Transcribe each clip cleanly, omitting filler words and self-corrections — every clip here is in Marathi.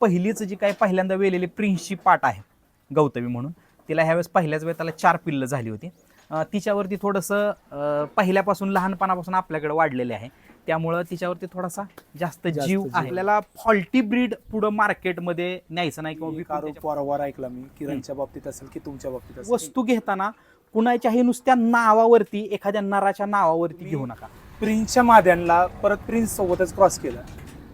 पहिलीच जी काही पहिल्यांदा वेलेली प्रिन्सची पाट आहे गौतमी म्हणून, तिला ह्यावेळेस पहिल्याच वेळेस त्याला 4 पिल्लं झाली होती. तिच्यावरती थोडंसं पहिल्यापासून लहानपणापासून आपल्याकडे वाढलेले आहे, त्यामुळं तिच्यावरती थोडासा जास्त जीव आहे. आपल्याला फॉल्टी ब्रीड पुढं मार्केटमध्ये न्यायचं नाही किंवा वारंवार ऐकला मी, किरणच्या बाबतीत असेल की तुमच्या बाबतीत असेल, वस्तू घेताना कुणाच्याही नुसत्या नावावरती, एखाद्या नराच्या नावावरती घेऊ नका. प्रिन्सच्या माद्यांना परत प्रिन्स सोबतच क्रॉस केलं,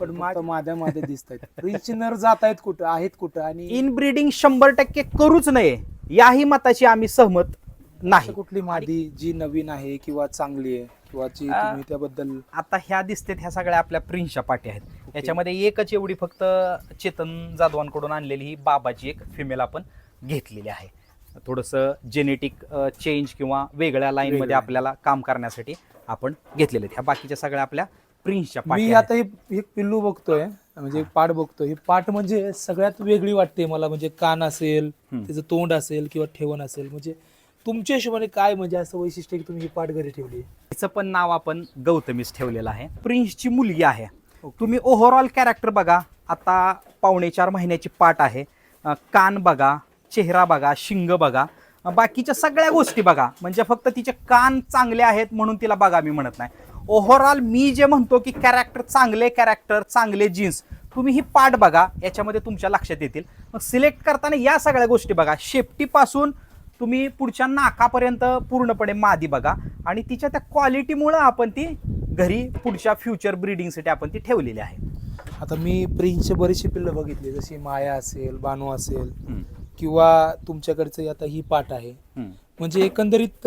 पण माद्या दिसत आहेत. प्रिन्सचे नर जात आहेत कुठं, आहेत कुठं, आणि इनब्रीडिंग 100% करूच नये याही मताची आम्ही सहमत नाही. कुठली मादी जी नवीन आहे किंवा चांगली आहे किंवा जी तुम्ही त्याबद्दल आता ह्या दिसतेत ह्या सगळ्या आपल्या प्रिन्सच्या पाटी आहेत. याच्यामध्ये एकच एवढी फक्त चेतन जाधवांकडून आणलेली ही बाबाची एक फिमेल आपण घेतलेली आहे. थोडंसं जेनेटिक चेंज किंवा वेगळ्या लाईन मध्ये आपल्याला काम करण्यासाठी आपण घेतलेले आहेत. ह्या बाकीच्या सगळ्या आपल्या प्रिन्सच्या पाटी. मी आता एक पिल्लू बघतोय, म्हणजे पाट बघतोय. ही पाट म्हणजे सगळ्यात वेगळी वाटते मला, म्हणजे कान असेल, त्याचं तोंड असेल किंवा ठेवण असेल, म्हणजे तुमच्या हिशोबाने काय म्हणजे असं वैशिष्ट्य की तुम्ही ही पाट घरी ठेवली? तिचं पण नाव आपण गौतमीच ठेवलेलं आहे. प्रिन्सची मुलगी आहे. तुम्ही ओव्हरऑल कॅरेक्टर बघा, आता 4.5 महिन्याची पाट आहे. कान बघा, चेहरा बघा, शिंग बघा, बाकीच्या सगळ्या गोष्टी बघा. म्हणजे फक्त तिचे कान चांगले आहेत म्हणून तिला बघा मी म्हणत नाही. ओव्हरऑल मी जे म्हणतो की कॅरेक्टर चांगले जीन्स, तुम्ही ही पाट बघा, याच्यामध्ये तुमच्या लक्षात येतील. मग सिलेक्ट करताना या सगळ्या गोष्टी बघा. शेपटीपासून तुम्ही पुढच्या नाकापर्यंत पूर्णपणे मादी बघा, आणि तिच्या त्या क्वालिटीमुळं आपण ती घरी पुढच्या फ्युचर ब्रीडिंगसाठी आपण ती ठेवलेली आहे. आता मी प्रिन्सचे बरीचशी पिल्लं बघितली, जशी माया असेल, बानू असेल, किंवा तुमच्याकडचं आता ही पाट आहे. म्हणजे एकंदरीत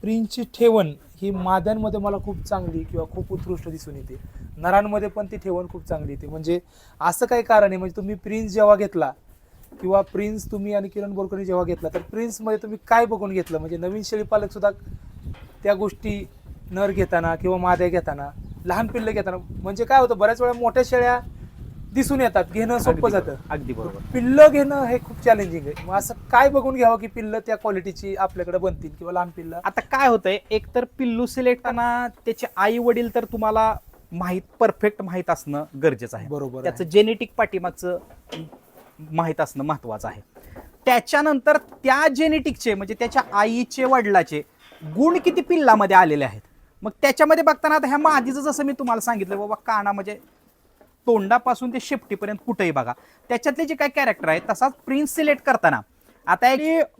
प्रिन्सची ठेवण ही माद्यांमध्ये मला खूप चांगली किंवा खूप उत्कृष्ट दिसून येते. नरांमध्ये पण ती ठेवण खूप चांगली येते. म्हणजे असं काही कारण आहे, म्हणजे तुम्ही प्रिन्स जेव्हा घेतला किंवा प्रिन्स तुम्ही आणि किरण बोरकरनी जेव्हा घेतला, तर प्रिन्समध्ये तुम्ही काय बघून घेतलं? म्हणजे नवीन शेळीपालक सुद्धा त्या गोष्टी नर घेताना किंवा माद्या घेताना, लहान पिल्लं घेताना, म्हणजे काय होतं, बऱ्याच वेळा मोठ्या शेळ्या दिसून येतात, घेणं सोपं जातं. अगदी बरोबर. पिल्लं घेणं हे खूप चॅलेंजिंग आहे. मग असं काय बघून घ्यावं की पिल्लं त्या क्वालिटीची आपल्याकडे बनतील किंवा लहान पिल्लं? आता काय होतंय, एक तर पिल्लू सिलेक्ट करताना त्याचे आई वडील तर तुम्हाला परफेक्ट माहीत असणं गरजेचं आहे. बरोबर. त्याचं जेनेटिक पाठीमागचं माहीत असणं महत्वाचं आहे. त्याच्यानंतर त्या जेनेटिकचे म्हणजे त्याच्या आईचे वडिलाचे गुण किती पिल्लामध्ये आलेले आहेत. मग त्याच्यामध्ये बघताना आता ह्या मादीचं जसं मी तुम्हाला सांगितलं बाबा, काना म्हणजे तोंडापासून ते शेपटीपर्यंत कुठेही बघा, त्याच्यातले जे काही कॅरेक्टर आहेत, तसाच प्रिन्स सिलेक्ट करताना आता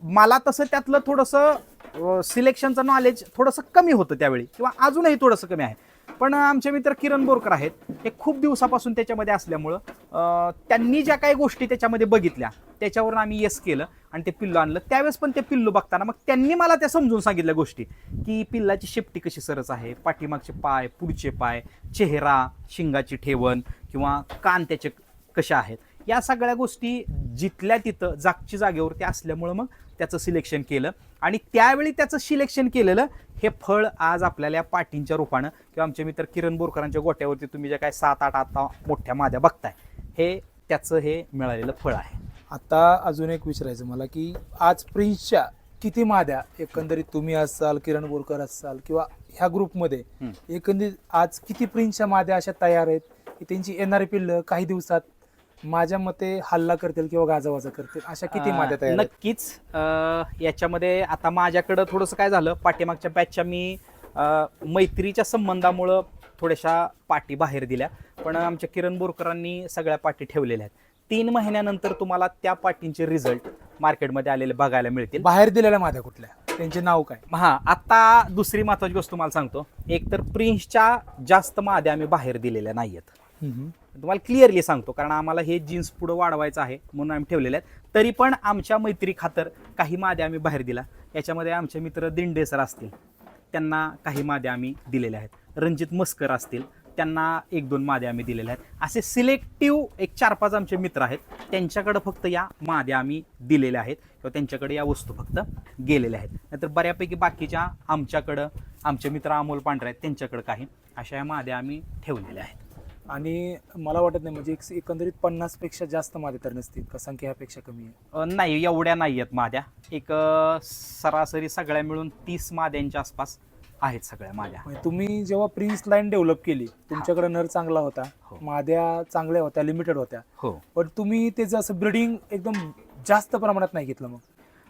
मला तसं त्यातलं थोडंसं सिलेक्शनचं नॉलेज थोडंसं कमी होतं त्यावेळी, किंवा अजूनही थोडंसं कमी आहे. पण आमचे मित्र किरण बोरकर आहेत, हे खूप दिवसापासून त्याच्यामध्ये असल्यामुळं त्यांनी ज्या काही गोष्टी त्याच्यामध्ये बघितल्या त्याच्यावरून आम्ही येस केलं आणि ते पिल्लू आणलं. त्यावेळेस पण ते पिल्लू बघताना मग त्यांनी मला त्या समजून सांगितल्या गोष्टी, की पिल्लाची शेपटी कशी सरस आहे, पाठीमागचे पाय, पुढचे पाय, चेहरा, शिंगाची ठेवण किंवा कान त्याचे कशा आहेत, या सगळ्या गोष्टी जिथल्या तिथं जागची जागेवरती असल्यामुळं मग त्याचं सिलेक्शन केलं. आणि त्यावेळी त्याचं सिलेक्शन केलेलं हे फळ आज आपल्याला या पाटींच्या रूपानं किंवा आमचे मित्र किरण बोरकरांच्या गोट्यावरती तुम्ही जे काय 7-8 आता मोठ्या माद्या बघताय, हे त्याचं हे मिळालेलं फळ आहे. आता अजून एक विचारायचं मला, की आज प्रिन्सच्या किती माद्या एकंदरीत तुम्ही असाल, किरण बोरकर असाल किंवा ह्या ग्रुपमध्ये एकंदरीत आज किती प्रिन्सच्या माद्या अशा तयार आहेत की त्यांची येणारी पिल्लं काही दिवसात माझ्या मते हल्ला करतील किंवा गाजावाजा करतील, अशा किती माद्या तयार? नक्कीच. याच्यामध्ये आता माझ्याकडं थोडंसं काय झालं, पाठीमागच्या बॅचच्या मी मैत्रीच्या संबंधामुळं थोड्याशा पाटी बाहेर दिल्या, पण आमच्या किरण बोरकरांनी सगळ्या पाटी ठेवलेल्या आहेत. 3 महिन्यानंतर तुम्हाला त्या पाटींचे रिझल्ट मार्केटमध्ये आलेले बघायला मिळतील. बाहेर दिलेल्या माद्या कुठल्या, त्यांचे नाव काय? हा, आता दुसरी महत्वाची गोष्ट तुम्हाला सांगतो. एक तर प्रिन्सच्या जास्त माद्या आम्ही बाहेर दिलेल्या नाहीयेत, तुम्हाला क्लिअरली सांगतो, कारण आम्हाला हे जीन्स पुढे वाढवायचं आहे म्हणून आम्ही ठेवलेले आहेत. तरी पण आमच्या मैत्री खातर काही माद्या आम्ही बाहेर दिला. याच्यामध्ये आमचे मित्र दिंडे सर असतील, त्यांना काही माद्या आम्ही दिलेल्या आहेत. रणजित मस्कर असतील, त्यांना 1-2 माद्या आम्ही दिलेल्या आहेत. असे सिलेक्टिव्ह एक 4-5 आमचे मित्र आहेत, त्यांच्याकडे फक्त या माद्या आम्ही दिलेल्या आहेत किंवा त्यांच्याकडे या वस्तू फक्त गेलेल्या आहेत. नाहीतर बऱ्यापैकी बाकीच्या आमच्याकडं आमचे मित्र अमोल पांढरे आहेत, त्यांच्याकडे काही अशा या माद्या आम्ही ठेवलेल्या आहेत. आणि मला वाटत नाही म्हणजे एकंदरीत 50 पेक्षा जास्त माद्या तर नसतील का, संख्या ह्यापेक्षा कमी आहे? नाही, एवढ्या नाही आहेत माद्या. एक सरासरी सगळ्या मिळून 30 माद्यांच्या आसपास आहेत सगळ्या माझ्या. म्हणजे तुम्ही जेव्हा प्रिन्स लाईन डेव्हलप केली, तुमच्याकडे नर चांगला होता, हो. माद्या चांगल्या होत्या, लिमिटेड होत्या, हो. पण तुम्ही त्याचं असं ब्रीडिंग एकदम जास्त प्रमाणात नाही घेतलं मग?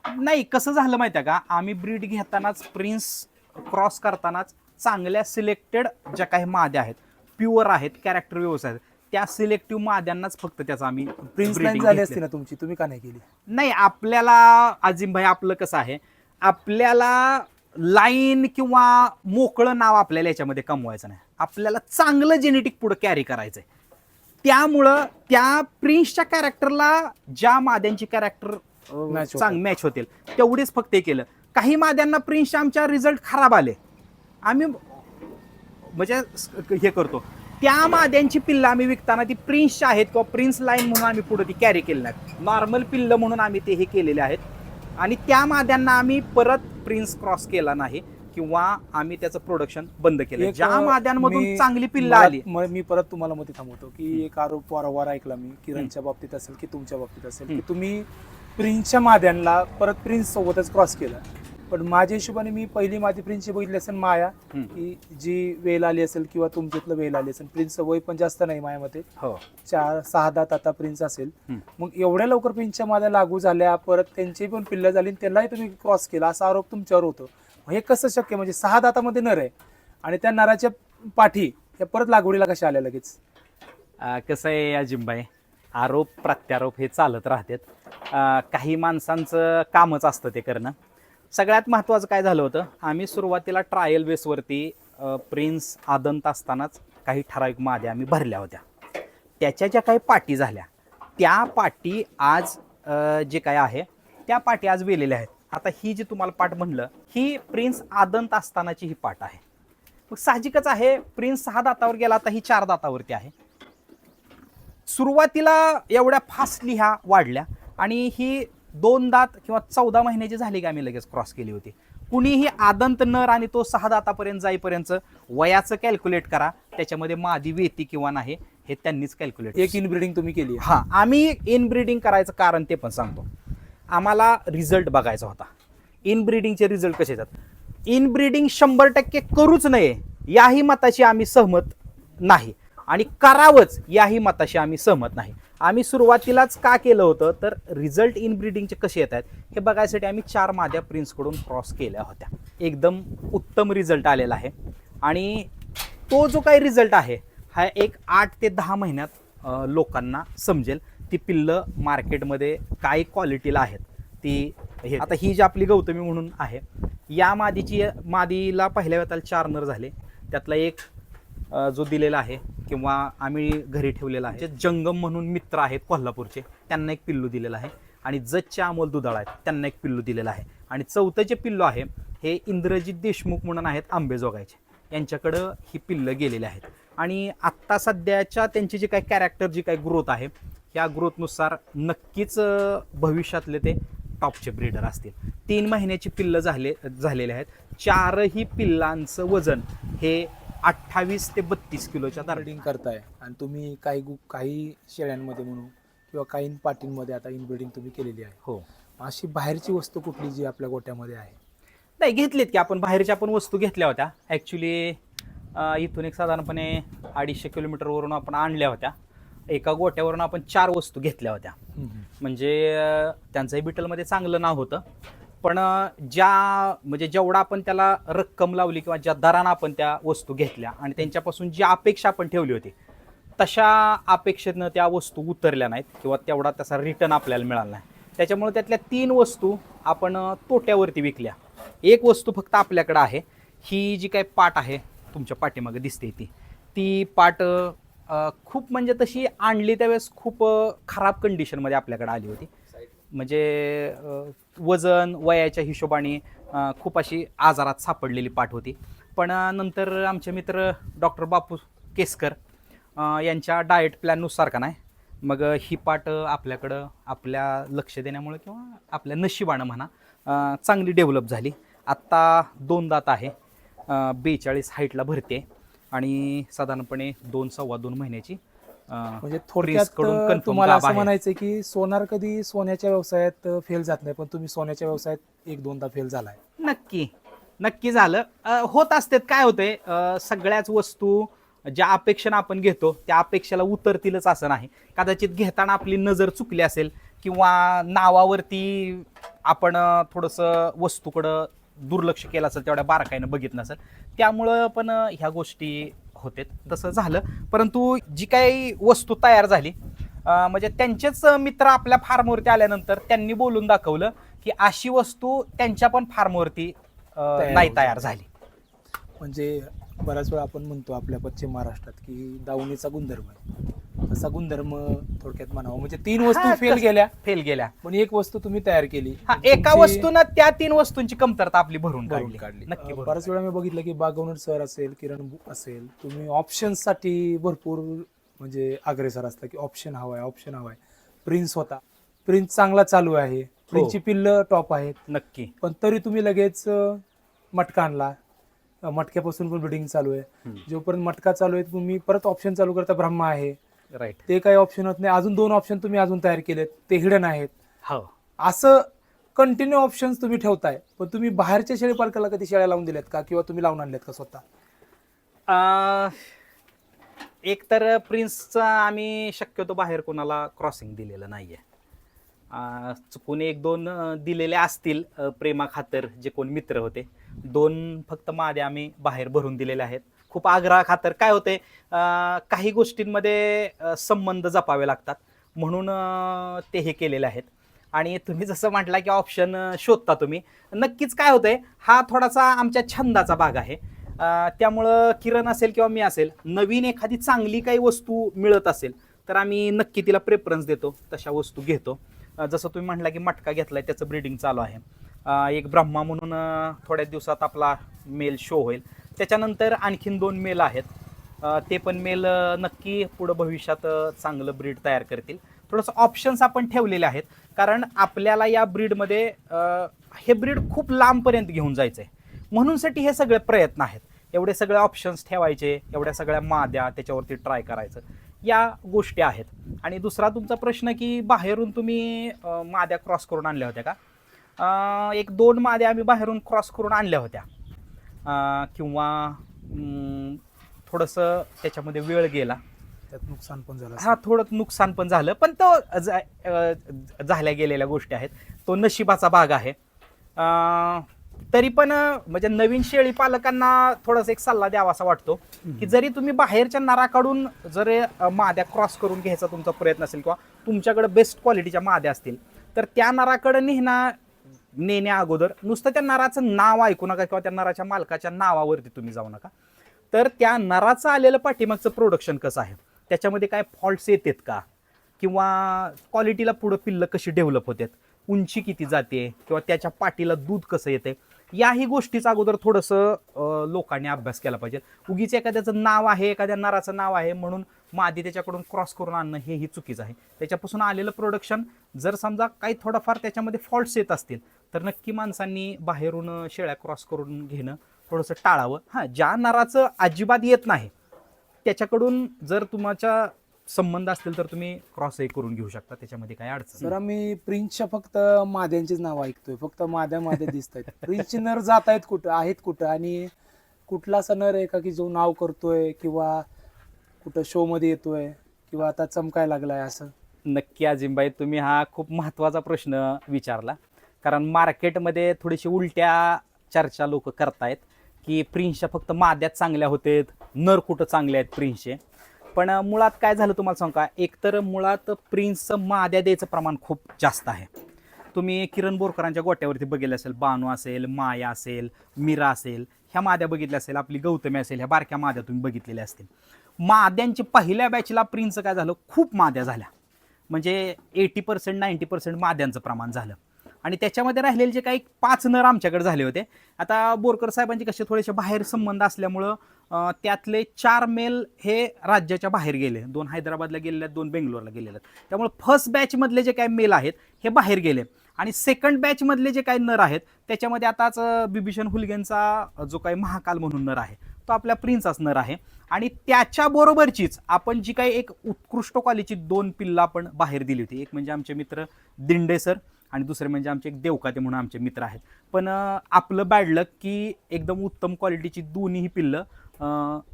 नाही, कसं झालं माहिती आहे का, आम्ही ब्रीड घेतानाच प्रिन्स क्रॉस करतानाच चांगल्या सिलेक्टेड ज्या काही माद्या आहेत, प्युअर आहेत, कॅरेक्टर व्यवस्थित आहेत, त्या सिलेक्टिव्ह माद्यांनाच फक्त त्याचा आम्ही प्रिन्स लाईन breeding झाली घेतली. असती ना तुमची, तुम्ही का नाही केली? नाही, आपल्याला अजिमभाई आपलं कसं आहे, आपल्याला लाईन किंवा मोकळं नाव आपल्याला याच्यामध्ये कमवायचं नाही, आपल्याला चांगलं जेनेटिक पुढे कॅरी करायचंय. त्यामुळं त्या प्रिन्सच्या कॅरेक्टरला ज्या माद्यांची कॅरेक्टर Match चांग मॅच होतील तेवढेच फक्त हे केलं. काही माद्यांना प्रिन्सच्या आमच्या रिझल्ट खराब आले, आम्ही म्हणजे हे करतो, त्या माद्यांची पिल्लं आम्ही विकताना ती प्रिन्सच्या आहेत किंवा प्रिन्स लाईन म्हणून आम्ही पुढे ती कॅरी केली नाहीत, नॉर्मल पिल्लं म्हणून आम्ही ते हे केलेले आहेत. आणि त्या माद्यांना आम्ही परत प्रिन्स क्रॉस केला नाही किंवा आम्ही त्याचं प्रोडक्शन बंद केलं. एक, ज्या माद्यांमधून मी- चांगली पिल्लं आली. मी परत तुम्हाला मध्ये थांबवतो की एक आरोप वारंवार ऐकला मी, किरणच्या बाबतीत असेल की तुमच्या बाबतीत असेल, की तुम्ही प्रिन्सच्या माद्यांना परत प्रिन्स सोबतच क्रॉस केलं. पण माझ्या हिशोबाने मी पहिली मादी प्रिन्सची बघितली असेल माया, की जी वेल आली असेल किंवा तुमच्यातलं वेल आली असेल. प्रिन्सचं वय पण जास्त नाही मायामध्ये, हो 4-6 दात आता प्रिन्स असेल. मग एवढ्या लवकर प्रिन्सच्या माद्या लागू झाल्या, परत त्यांची पण पिल्लं झाली आणि त्यांनाही तुम्ही क्रॉस केला, असा आरोप तुमच्यावर होतो. मग हे कसं शक्य? म्हणजे 6 दातामध्ये नर आहे आणि त्या नराच्या पाठी या परत लागवडीला कशा आल्या लगेच? कसं आहे अजिमभाई, आरोप प्रत्यारोप हे चालत राहतात. काही माणसांचं कामच असतं ते करणं. सगळ्यात महत्त्वाचं काय झालं होतं, आम्ही सुरुवातीला ट्रायल बेसवरती प्रिन्स आदंत असतानाच काही ठराविक माद्या आम्ही भरल्या होत्या. त्याच्या ज्या काही पाटी झाल्या, त्या पाटी आज जे काय आहे त्या पाटी आज वेलेल्या आहेत. आता ही जी तुम्हाला पाट म्हणलं, ही प्रिन्स आदंत असतानाची ही पाट आहे. मग साहजिकच आहे, प्रिन्स 6 दातावर गेला, आता ही 4 दातावरती आहे. सुरुवातीला एवढ्या फास्टली ह्या वाढल्या आणि ही 2 दात किंवा 14 महिन्याची झाली की आम्ही लगेच क्रॉस केली होती. कुणीही आदंत नर आणि तो 6 दातापर्यंत जाईपर्यंत वयाचं कॅल्क्युलेट करा, त्याच्यामध्ये मादी वेती किंवा नाही हे त्यांनीच कॅल्क्युलेट. एक इनब्रीडिंग तुम्ही केली आहे. हा, आम्ही इनब्रीडिंग करायचं कारण ते पण सांगतो. आम्हाला रिझल्ट बघायचा होता. इनब्रीडिंगचे रिझल्ट कसे येतात. इनब्रीडिंग 100% करूच नये याही मताशी आम्ही सहमत नाही आणि करावंच याही मताशी आम्ही सहमत नाही. आम्ही सुरुवातीलाच का केलं होतं तर रिझल्ट इनब्रीडिंगचे कसे येत आहेत हे बघायसाठी आम्ही 4 माद्या प्रिन्सकडून क्रॉस केल्या होत्या. एकदम उत्तम रिझल्ट आलेला आहे आणि तो जो काही रिझल्ट आहे हा एक 8 ते 10 महिन्यात लोकांना समजेल. ती पिल्लं मार्केटमध्ये काय क्वालिटीला आहेत ती हे. आता ही जी आपली गौतमी म्हणून आहे, या मादीला पहिल्या वेताला 4 नर झाले. त्यातला एक जो दिलेला आहे किंवा आम्ही घरी ठेवलेला आहे, जंगम म्हणून मित्र आहेत कोल्हापूरचे, त्यांना एक पिल्लू दिलेलं आहे आणि जजचे अमोल दुधाळ आहेत त्यांना एक पिल्लू दिलेलं आहे. आणि 4थं जे पिल्लू आहे हे इंद्रजित देशमुख म्हणून आहेत आंबेजोगाईचे, यांच्याकडं ही पिल्लं गेलेली आहेत. आणि आत्ता सध्याच्या त्यांची जी काही कॅरेक्टर जी काही ग्रोथ आहे या ग्रोथनुसार नक्कीच भविष्यातले ते टॉपचे ब्रीडर असतील. 3 महिन्याची पिल्लं झालेले आहेत. 4ही पिल्लांचं वजन हे 28 ते 32 किलोच्या दरम्यान. इनब्रीडिंग करताय आणि तुम्ही काही शेळ्यांमध्ये म्हणून किंवा काही पाटींमध्ये आता इनब्रीडिंग तुम्ही केलेली आहे. हो, अशी बाहेरची वस्तू कुठली जी आपल्या गोट्यामध्ये आहे? नाही घेतलीत की आपण, बाहेरच्या पण वस्तू घेतल्या होत्या. ॲक्च्युली इथून एक साधारणपणे 250 किलोमीटरवरून आपण आणल्या होत्या. एका गोट्यावरून आपण 4 वस्तू घेतल्या होत्या. म्हणजे त्यांचंही बिटलमध्ये चांगलं नाव होतं, पण म्हणजे जेवढा आपण त्याला रक्कम लावली किंवा ज्या दरानं आपण त्या वस्तू घेतल्या आणि त्यांच्यापासून जी अपेक्षा आपण ठेवली होती तशा अपेक्षेनं त्या वस्तू उतरल्या नाहीत किंवा तेवढा त्याचा रिटर्न आपल्याला मिळाला नाही. त्याच्यामुळे त्यातल्या 3 वस्तू आपण तोट्यावरती विकल्या. एक वस्तू फक्त आपल्याकडं आहे. ही जी काही पाट आहे तुमच्या पाठीमागे दिसते ती पाट खूप म्हणजे तशी आणली त्यावेळेस खूप खराब कंडिशनमध्ये आपल्याकडे आली होती. म्हणजे वजन वयाच्या हिशोबाने खूप अशी आजारात सापडलेली पाट होती. पण नंतर आमचे मित्र डॉक्टर बापू केसकर यांच्या डाएट प्लॅननुसार का नाही मग ही पाट आपल्याकडं आपल्या लक्ष देण्यामुळे किंवा आपल्या नशिबानं म्हणा चांगली डेव्हलप झाली. आत्ता 2 दात आहे, 42 हाईटला भरते आणि साधारणपणे 2-2.25 महिन्याची. म्हणजे थोडक्यात तुम्हाला असं म्हणायचं की सोनार कधी सोन्याच्या व्यवसायात फेल जात नाही, पण तुम्ही सोन्याच्या व्यवसायात 1-2दा फेल झालाय. नक्की नक्की झालं. होत असते. काय होतंय, सगळ्याच वस्तू ज्या अपेक्षेनं आपण घेतो त्या अपेक्षेला उतरतीलच असं नाही. कदाचित घेताना आपली नजर चुकली असेल किंवा नावावरती आपण थोडंसं वस्तूकडं दुर्लक्ष केलं असेल, तेवढ्या बारकाईनं बघितलं नसेल, त्यामुळं पण ह्या गोष्टी होतेत. तसं झालं. परंतु जी काही वस्तू तयार झाली, म्हणजे त्यांचेच मित्र आपल्या फार्मवरती आल्यानंतर त्यांनी बोलून दाखवलं की अशी वस्तू त्यांच्या पण फार्मवरती नाही तयार झाली. म्हणजे बऱ्याच वेळा आपण म्हणतो आपल्या पश्चिम महाराष्ट्रात की दावणीचा गुणधर्म आहे, तसा गुणधर्म थोडक्यात म्हणावं. म्हणजे 3 वस्तू फेल गेल्या पण एक वस्तू तुम्ही तयार केली. एका वस्तूनं त्या 3 वस्तूंची कमतरता आपली भरून काढली. नक्की बऱ्याच वेळा मी बघितलं की बागवणर सर असेल, किरण असेल, तुम्ही ऑप्शनसाठी भरपूर म्हणजे अग्रेसर असता की ऑप्शन हवाय. प्रिन्स होता, प्रिन्स चांगला चालू आहे, प्रिन्सची पिल्ल टॉप आहेत, नक्की. पण तरी तुम्ही लगेच मटका आणला, मटक्यापासून पण ब्रिडिंग चालू आहे. जोपर्यंत मटका चालू आहे तुम्ही परत ऑप्शन चालू करता, ब्रह्मा आहे, राईट, ते काही ऑप्शन होत नाही. अजून 2 ऑप्शन तुम्ही अजून तयार केलेत, ते हिडन आहेत. हो. असं कंटिन्यू ऑप्शन्स तुम्ही ठेवताय, पण तुम्ही बाहेरच्या शेळी पालकाला कधी शेळ्या लावून दिल्यात का, किंवा तुम्ही लावून आणल्यात का स्वतः? एक तर प्रिन्सचा आम्ही शक्यतो बाहेर कोणाला क्रॉसिंग दिलेलं नाहीये. चुकून 1-2 दिलेले असतील प्रेमाखातर, जे कोण मित्र होते. 2 फक्त मादे आम्ही बाहेर भरून दिलेले आहेत, खूप आग्रहाखातर. काय होते, काही गोष्टींमध्ये संबंध जपावे लागतात म्हणून ते हे केलेले आहेत. आणि तुम्ही जसं म्हटला की ऑप्शन शोधता तुम्ही, नक्कीच काय होतंय, हा थोडासा आमच्या छंदाचा भाग आहे. त्यामुळं किरण असेल किंवा मी असेल, नवीन एखादी चांगली काही वस्तू मिळत असेल तर आम्ही नक्की तिला प्रेफरन्स देतो, तशा वस्तू घेतो. जसं तुम्ही म्हटला की मटका घेतलाय, त्याचं ब्रीडिंग चालू आहे. एक ब्रह्मा म्हणून थोड्या दिवसात आपला मेल शो होईल. त्याच्यानंतर आणखीन 2 मेल आहेत. ते पण मेल नक्की पुढं भविष्यात चांगलं ब्रीड तयार करतील. थोडंसं ऑप्शन्स आपण ठेवलेले आहेत, कारण आपल्याला या ब्रीडमध्ये हे ब्रीड खूप लांबपर्यंत घेऊन जायचं आहे, म्हणूनसाठी हे सगळे प्रयत्न आहेत. एवढे सगळे ऑप्शन्स ठेवायचे, एवढ्या सगळ्या माद्या त्याच्यावरती ट्राय करायचं, या गोष्टी आहेत. आणि दुसरा तुमचा प्रश्न की बाहेरून तुम्ही माद्या क्रॉस करून आणल्या होत्या का? 1-2 माद्या आम्ही बाहेरून क्रॉस करून आणल्या होत्या, किंवा थोडंसं त्याच्यामध्ये वेळ गेला, त्यात नुकसान पण झालं. हा, थोडं नुकसान पण झालं, पण तो झाल्या गेलेल्या गोष्टी आहेत, तो नशिबाचा भाग आहे. तरी पण म्हणजे नवीन शेळी पालकांना थोडासा एक सल्ला द्यावा असा वाटतो की जरी तुम्ही बाहेरच्या नराकडून जर माद्या क्रॉस करून घ्यायचा तुमचा प्रयत्न असेल, किंवा तुमच्याकडे बेस्ट क्वालिटीच्या माद्या असतील, तर त्या नराकडे नेण्या अगोदर नुसतं त्या नराचं नाव ऐकू नका, किंवा त्या नराच्या मालकाच्या नावावरती तुम्ही जाऊ नका. तर त्या नराचं आलेलं पाठीमागचं प्रोडक्शन कसं आहे, त्याच्यामध्ये काय फॉल्ट्स येतात का, किंवा क्वालिटीला पुढं पिल्लं कशी डेव्हलप होतात, उंची किती जाते, किंवा त्याच्या पाठीला दूध कसं येते, याही गोष्टीचा अगोदर थोडंसं लोकांनी अभ्यास केला पाहिजे. उगीच एखाद्याचं नाव आहे, एखाद्या नराचं नाव आहे म्हणून मादी त्याच्याकडून क्रॉस करून आणणं हेही चुकीचं आहे. त्याच्यापासून आलेलं प्रोडक्शन जर समजा काही थोडंफार त्याच्यामध्ये फॉल्ट्स येत असतील तर नक्की माणसांनी बाहेरून शेळ्या क्रॉस करून घेणं थोडंसं टाळावं. हां, ज्या नराचं अजिबात येत नाही त्याच्याकडून जर तुमच्या संबंध असतील तर तुम्ही क्रॉसही करून घेऊ शकता, त्याच्यामध्ये काही अडचण. सर, आम्ही प्रिन्सच्या फक्त माद्यांचीच नाव ऐकतोय, फक्त माद्या दिसत आहेत. प्रिन्सचे नर जात आहेत कुठं, आहेत कुठं, आणि कुठला असा नर आहे का की जो नाव करतोय किंवा कुठं शो मध्ये येतोय किंवा आता चमकायला लागलाय असं? नक्की अजिमबाई, तुम्ही हा खूप महत्त्वाचा प्रश्न विचारला, कारण मार्केटमध्ये थोडीशी उलट्या चर्चा लोक करतायत की प्रिन्सच्या फक्त माद्यात चांगल्या होतेत, नर कुठं चांगले आहेत प्रिन्सचे. पण मुळात काय झालं तुम्हाला सांगू का, एकतर मुळात प्रिन्सचं माद्या द्यायचं प्रमाण खूप जास्त आहे. तुम्ही किरण बोरकरांच्या गोट्यावरती बघितलं असेल, बानू असेल, माया असेल, मीरा असेल, ह्या माद्या बघितल्या असेल, आपली गौतमी असेल, ह्या बारक्या माद्या तुम्ही बघितलेल्या असतील. माद्यांची पहिल्या बॅचला प्रिन्सचं काय झालं, खूप माद्या झाल्या, म्हणजे 80% 90% माद्यांचं प्रमाण झालं. आणि त्याच्यामध्ये राहिलेले जे काही 5 नर आमच्याकडे झाले होते. आता बोरकर साहेबांचे कसे थोडेसे बाहेर संबंध असल्यामुळं त्यातले 4 मेल हे राज्याच्या बाहेर गेले, 2 हैदराबादला गेलेले आहेत, 2 बेंगलोरला गेलेले आहेत. त्यामुळे फर्स्ट बॅचमधले जे काही मेल आहेत हे बाहेर गेले, आणि सेकंड बॅचमधले जे काही नर आहेत त्याच्यामध्ये आताच बिभीषण हुलगेंचा जो काही महाकाल म्हणून नर आहे तो आपल्या प्रिन्सचाच नर आहे. आणि त्याच्याबरोबरचीच आपण जी काही एक उत्कृष्ट क्वालिटीची 2 पिल्लं आपण बाहेर दिली होती, एक म्हणजे आमचे मित्र दिंडे सर आणि दुसरे म्हणजे आमचे एक देवकाते म्हणून आमचे मित्र आहेत. पण आपलं बॅड लक की एकदम उत्तम क्वालिटीची दोन्हीही पिल्लं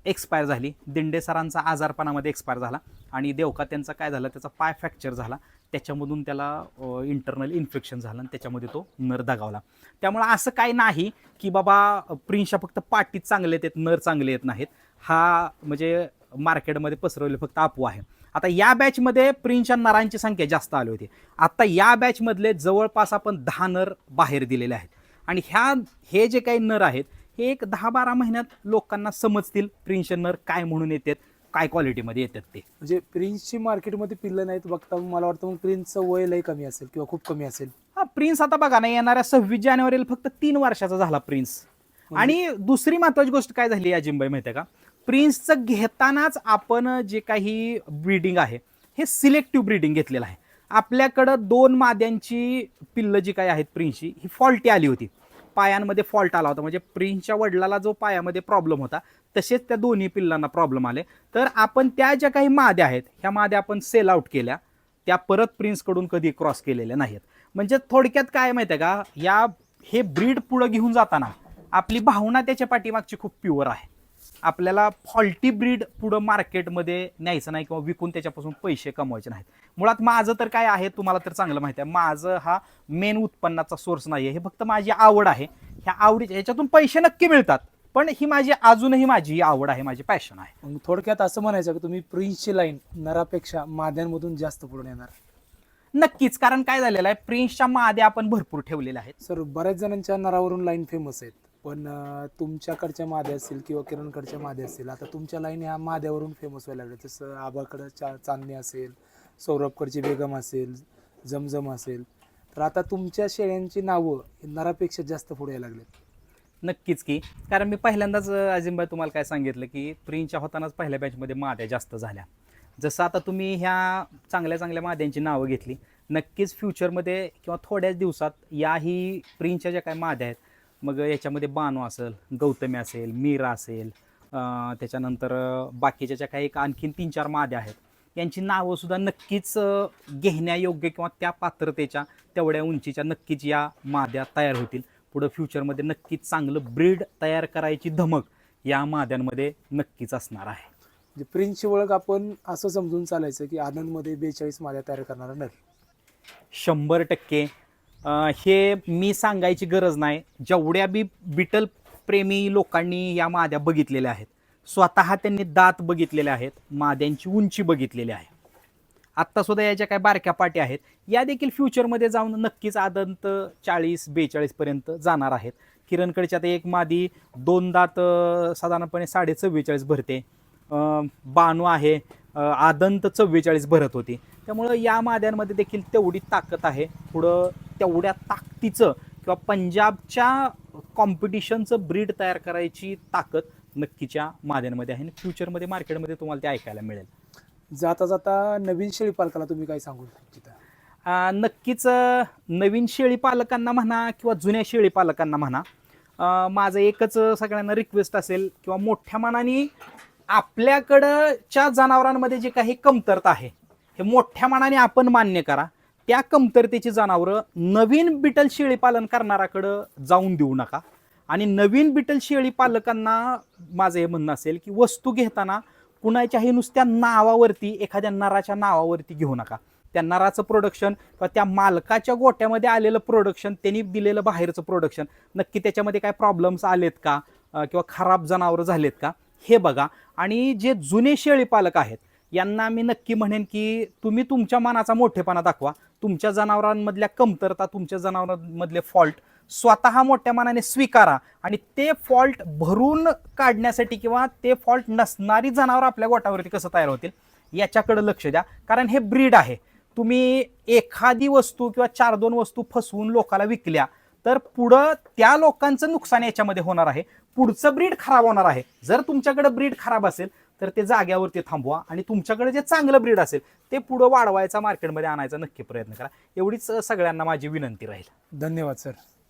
एक्सपायर झाली. दिंडे सरांचा आजारपणामध्ये एक्सपायर झाला आणि देवकात्यांचा काय झालं, त्याचा पाय फ्रॅक्चर झाला, त्याच्यामधून त्याला इंटरनल इन्फेक्शन झालं आणि त्याच्यामध्ये तो नर दगावला. त्यामुळं असं काही नाही की बाबा प्रिन्सच्या फक्त पाटीत चांगले येत नर चांगले येत नाहीत. हा म्हणजे मार्केटमध्ये पसरवले फक्त अफवा आहे. आता या बॅचमध्ये प्रिन्सच्या नरांची संख्या जास्त आली होती. आता या बॅचमधले जवळपास आपण 10 नर बाहेर दिलेले आहेत आणि हे जे काही नर आहेत हे एक 10-12 महिन्यात लोकांना समजतील प्रिन्सचे नर काय म्हणून येतात, काय क्वालिटीमध्ये येतात ते. म्हणजे प्रिन्सची मार्केटमध्ये पिल्लं नाहीत बघता मला वाटतं मग प्रिन्सचं वय लय कमी असेल किंवा खूप कमी असेल. हा प्रिन्स आता बघा ना, येणाऱ्या 26 जानेवारीला फक्त 3 वर्षाचा झाला प्रिन्स. आणि दुसरी महत्वाची गोष्ट काय झाली अजिमबाई माहिती आहे का, प्रिन्सचं घेतानाच आपण जे काही ब्रीडिंग आहे हे सिलेक्टिव्ह ब्रीडिंग घेतलेलं आहे. आपल्याकडं 2 माद्यांची पिल्लं जी काही आहेत प्रिन्सची ही फॉल्टी आली होती, पायांमध्ये फॉल्ट आला होता. म्हणजे प्रिन्सच्या वडिलाला जो पायामध्ये प्रॉब्लेम होता तसेच त्या दोन्ही पिल्लांना प्रॉब्लेम आले. तर आपण त्या ज्या काही माद्या आहेत ह्या माद्या आपण सेल आउट केल्या, त्या परत प्रिन्सकडून कधी क्रॉस केलेल्या नाहीत. म्हणजे थोडक्यात काय माहिती आहे का, हे ब्रीड पुढं घेऊन जाताना आपली भावना त्याच्या पाठीमागची खूप प्युअर आहे. आपल्याला फॉल्टी ब्रीड पुढं मार्केटमध्ये न्यायचं नाही किंवा विकून त्याच्यापासून पैसे कमवायचे नाहीत. मुळात माझं तर काय आहे तुम्हाला तर चांगलं माहिती आहे, माझं हा मेन उत्पन्नाचा सोर्स नाही आहे, हे फक्त माझी आवड आहे. ह्या आवडीच्या ह्याच्यातून पैसे नक्की मिळतात, पण ही माझी अजूनही माझी आवड आहे, माझी पॅशन आहे. मग थोडक्यात असं म्हणायचं की तुम्ही प्रिन्सची लाईन नरापेक्षा माद्यांमधून जास्त पुढे येणार. नक्कीच, कारण काय झालेलं आहे, प्रिन्सच्या माद्या आपण भरपूर ठेवलेल्या आहेत. सर बऱ्याच जणांच्या नरावरून लाईन फेमस आहेत, पण तुमच्याकडच्या माद्या असतील किंवा किरणकडच्या माद्या असतील, आता तुमच्या लाईन ह्या माद्यावरून फेमस व्हायला लागल्या. जसं आबाकडं चांदणी असेल, सौरभकडची बेगम असेल, जमजम असेल, तर आता तुमच्या शेळ्यांची नावं नरापेक्षा जास्त पुढे यायला लागलेत. नक्कीच की, कारण मी पहिल्यांदाच अजिमबाई तुम्हाला काय सांगितलं की प्रिन्सच्या होतानाच पहिल्या बॅचमध्ये माद्या जास्त झाल्या. जसं आता तुम्ही ह्या चांगल्या चांगल्या माद्यांची नावं घेतली, नक्कीच फ्युचरमध्ये किंवा थोड्याच दिवसात याही प्रिन्सच्या ज्या काही माद्या आहेत, मग याच्यामध्ये बानो असेल, गौतमी असेल, मीरा असेल, त्याच्यानंतर बाकीच्या ज्या काही आणखीन 3-4 माद्या आहेत, यांची नावंसुद्धा नक्कीच घेण्यायोग्य किंवा त्या पात्रतेच्या तेवढ्या उंचीच्या नक्कीच या माद्या तयार होतील. पुढं फ्युचरमध्ये नक्कीच चांगलं ब्रीड तयार करायची धमक या माद्यांमध्ये नक्कीच असणार आहे. म्हणजे प्रिन्सची ओळख आपण असं समजून चालायचं की आनंदमध्ये 42 माद्या तयार करणारा नर. 100% हे मी सांगायची गरज नाही. जेवढ्या बी बिटल प्रेमी लोकांनी या माद्या बघितलेल्या आहेत, स्वतः त्यांनी दात बघितलेले आहेत, माद्यांची उंची बघितलेली आहे. आत्ता सुद्धा या ज्या काही बारक्या पाट्या आहेत या देखील फ्युचरमध्ये जाऊन नक्कीच आदंत 40-42 पर्यंत जाणार आहेत. किरणकडची आता एक मादी 2 दात साधारणपणे 44.5 भरते. बानू आहे आदंत 44 भरत होती. त्यामुळं या माद्यांमध्ये देखील तेवढी ताकद आहे. पुढं तेवढ्या ताकदीचं किंवा पंजाबच्या कॉम्पिटिशनचं ब्रीड तयार करायची ताकद नक्कीच्या माद्यांमध्ये आहे आणि फ्युचरमध्ये मार्केटमध्ये तुम्हाला ते ऐकायला मिळेल. जाता जाता नवीन शेळी पालकाला तुम्ही काय सांगू इच्छिता? नक्कीच नवीन शेळी पालकांना म्हणा किंवा जुन्या शेळी पालकांना म्हणा, माझं एकच सगळ्यांना रिक्वेस्ट असेल किंवा मोठ्या मनाने आपल्याकडच्या जनावरांमध्ये जे काही कमतरता आहे हे मोठ्या मनाने आपण मान्य करा. त्या कमतरतेची जनावरं नवीन बिटल शेळी पालन करणाऱ्याकडं जाऊन देऊ नका. आणि नवीन बिटल शेळी पालकांना माझं हे म्हणणं असेल की वस्तू घेताना कुणाच्याही नुसत्या नावावरती, एखाद्या नराच्या नावावरती घेऊ नका. त्या नराचं प्रोडक्शन किंवा त्या मालकाच्या गोट्यामध्ये आलेलं प्रोडक्शन, त्यांनी दिलेलं बाहेरचं प्रोडक्शन, नक्की त्याच्यामध्ये काय प्रॉब्लेम्स आलेत का किंवा खराब जनावरं झालेत का हे बघा. आणि जे जुने शेळी पालक आहेत यांना मी नक्की म्हणेन की तुम्ही तुमच्या मनाचा मोठेपणा दाखवा. तुमच्या जनावरांमधल्या कमतरता, तुमच्या जनावरांमधले फॉल्ट स्वतः मोठ्या मनाने स्वीकारा आणि ते फॉल्ट भरून काढण्यासाठी किंवा ते फॉल्ट नसणारी जनावर आपल्या गोटावरती कसं तयार होतील याच्याकडे लक्ष द्या. कारण हे ब्रीड आहे. तुम्ही एखादी वस्तू किंवा 4-2 वस्तू फसवून लोकांना विकल्या तर पुढं त्या लोकांचं नुकसान याच्यामध्ये होणार आहे. पुढचं ब्रीड खराब होणार आहे. जर तुमच्याकडे ब्रीड खराब असेल तर ते जाग्यावरती थांबवा आणि तुमच्याकडे जे चांगलं ब्रीड असेल ते पुढं वाढवायचा, मार्केटमध्ये आणायचा नक्की प्रयत्न करा. एवढीच सगळ्यांना माझी विनंती राहील. धन्यवाद सर.